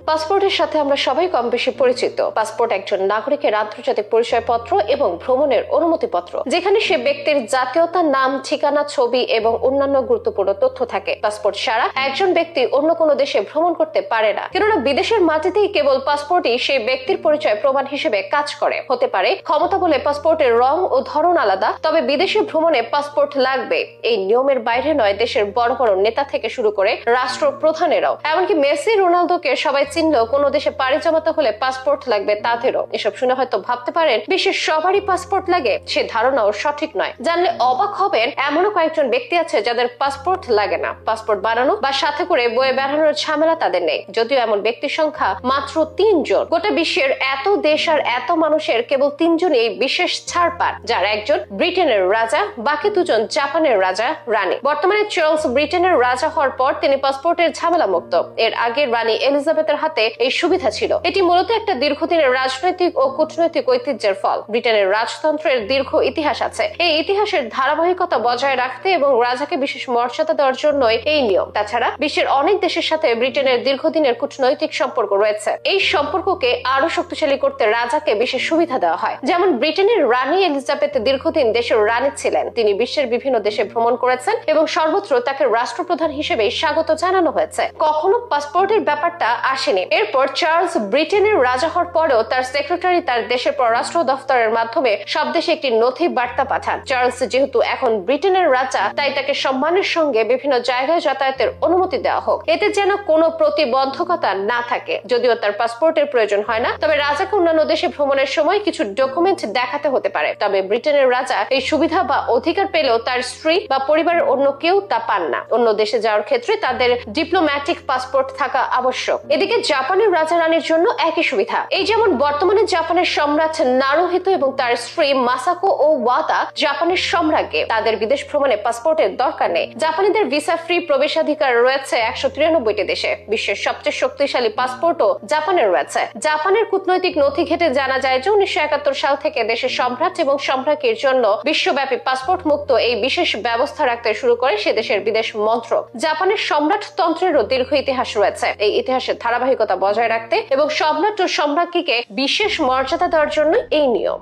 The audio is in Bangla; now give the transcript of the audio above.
পাসপোর্টের সাথে আমরা সবাই কম বেশি পরিচিত। পাসপোর্ট একজন নাগরিকের আন্তর্জাতিক পরিচয়পত্র এবং ভ্রমণের অনুমতিপত্র, যেখানে সে ব্যক্তির জাতীয়তা, নাম, ঠিকানা, ছবি এবং অন্যান্য গুরুত্বপূর্ণ তথ্য থাকে। পাসপোর্ট ছাড়া একজন ব্যক্তি অন্য কোনো দেশে ভ্রমণ করতে পারে না, কেননা বিদেশের মাটিতেই কেবল পাসপোর্টই সেই ব্যক্তির পরিচয় প্রমাণ হিসেবে কাজ করে। হতে পারে ক্ষমতা বলে পাসপোর্টের রং ও ধরন আলাদা, তবে বিদেশে ভ্রমণে পাসপোর্ট লাগবে। এই নিয়মের বাইরে নয় দেশের বড় বড় নেতা থেকে শুরু করে রাষ্ট্রপ্রধানেরাও, এমনকি মেসি, রোনালদোকে সবাই চিনলেও কোনো দেশে পাড়ি জমাতে হলে পাসপোর্ট লাগবে তাদেরও। এসব শুনে হয়তো ভাবতে পারেন বিশ্বের সবারই পাসপোর্ট লাগে, সে ধারণাও সঠিক নয়। জানলে অবাক হবেন, এমনও কয়েকজন ব্যক্তি আছে যাদের পাসপোর্ট লাগে না। পাসপোর্ট বানানো বা সাথে করে বয়ে বেড়ানোর ঝামেলা তাদের নেই, যদিও এমন ব্যক্তির সংখ্যা মাত্র 3 জন। গোটা বিশ্বের এত দেশ আর এত মানুষের কেবল 3 জনই বিশেষ ছাড় পান, যার একজন ব্রিটেনের রাজা, বাকি 2 জন জাপানের রাজা রানী। বর্তমানে চার্লস ব্রিটেনের রাজা হওয়ার পর তিনি পাসপোর্টের ঝামেলা মুক্ত। এর আগে রানী এলিজাবেথের হাতে এই সুবিধা ছিল। এটি মূলত একটা দীর্ঘদিনের রাজনৈতিক ও কূটনৈতিক ঐতিহ্যের ফল। ব্রিটেনের রাজতন্ত্রের দীর্ঘ ইতিহাস আছে। এই ইতিহাসের ধারাবাহিকতা বজায় রাখতে এবং রাজাকে বিশেষ মর্যাদা দেওয়ার জন্যই এই নিয়ম। তাছাড়া বিশ্বের অনেক দেশের সাথে ব্রিটেনের দীর্ঘদিনের কূটনৈতিক সম্পর্ক রয়েছে। এই সম্পর্ককে আরো শক্তিশালী করতে রাজাকে বিশেষ সুবিধা দেওয়া হয়। যেমন ব্রিটেনের রানী এলিজাবেথ দীর্ঘদিন দেশের রানী ছিলেন। তিনি বিশ্বের বিভিন্ন দেশে ভ্রমণ করেছেন এবং সর্বত্র তাকে রাষ্ট্রপ্রধান হিসেবে স্বাগত জানানো হয়েছে। কখনো পাসপোর্টের ব্যাপারটা আসেনি। এরপর চার্লস ব্রিটেনের রাজা হওয়ার পরেও তার সেক্রেটারি তার দেশের পররাষ্ট্র দফতরের মাধ্যমে সব দেশে একটি নথি বার্তা পাঠান। চার্লস যেহেতু এখন ব্রিটেনের রাজা, তাই তাকে সম্মানের সঙ্গে বিভিন্ন জায়গায় যাতায়াতের অনুমতি দেওয়া হোক, এতে যেন কোনো প্রতিবন্ধকতা না থাকে। যদিও তার পাসপোর্টের প্রয়োজন হয় না, তবে রাজাকে অন্যান্য দেশে ভ্রমণের সময় কিছু ডকুমেন্ট দেখাতে হতে পারে। তবে ব্রিটেনের রাজা এই সুবিধা বা অধিকার পেলেও তার স্ত্রী বা পরিবারের অন্য কেউ তা পান না। অন্য দেশে যাওয়ার ক্ষেত্রে তাদের ডিপ্লোম্যাটিক পাসপোর্ট থাকা আবশ্যক। এদিকে জাপানের রাজা রানীর জন্য একই সুবিধা। এই যেমন বর্তমানে জাপানের সম্রাট নারুহিতো এবং তার স্ত্রী মাসাকো ও ওয়াদা জাপানের সম্রাজ্ঞী, তাদের বিদেশ ভ্রমণে পাসপোর্টের দরকার নেই। জাপানিদের ভিসা ফ্রি প্রবেশাধিকার রয়েছে 193টি দেশে। বিশ্বের সবচেয়ে শক্তিশালী পাসপোর্টও জাপানের রয়েছে। জাপানের কূটনৈতিক নথি ঘেটে জানা যায় যে 1971 সাল থেকে দেশের সম্রাট এবং সম্রাজ্ঞীর জন্য বিশ্বব্যাপী পাসপোর্ট মুক্ত এই বিশেষ ব্যবস্থা রাখতে শুরু করে সে দেশের বিদেশ মন্ত্রক। জাপানের সম্রাটতন্ত্রেরও দীর্ঘ ইতিহাস রয়েছে। এই ইতিহাসের ধারাবাহিকতা বজায় রাখতে এবং সম্রাট ও সম্রাজ্ঞীকে বিশেষ মর্যাদা দেওয়ার জন্য এই নিয়ম।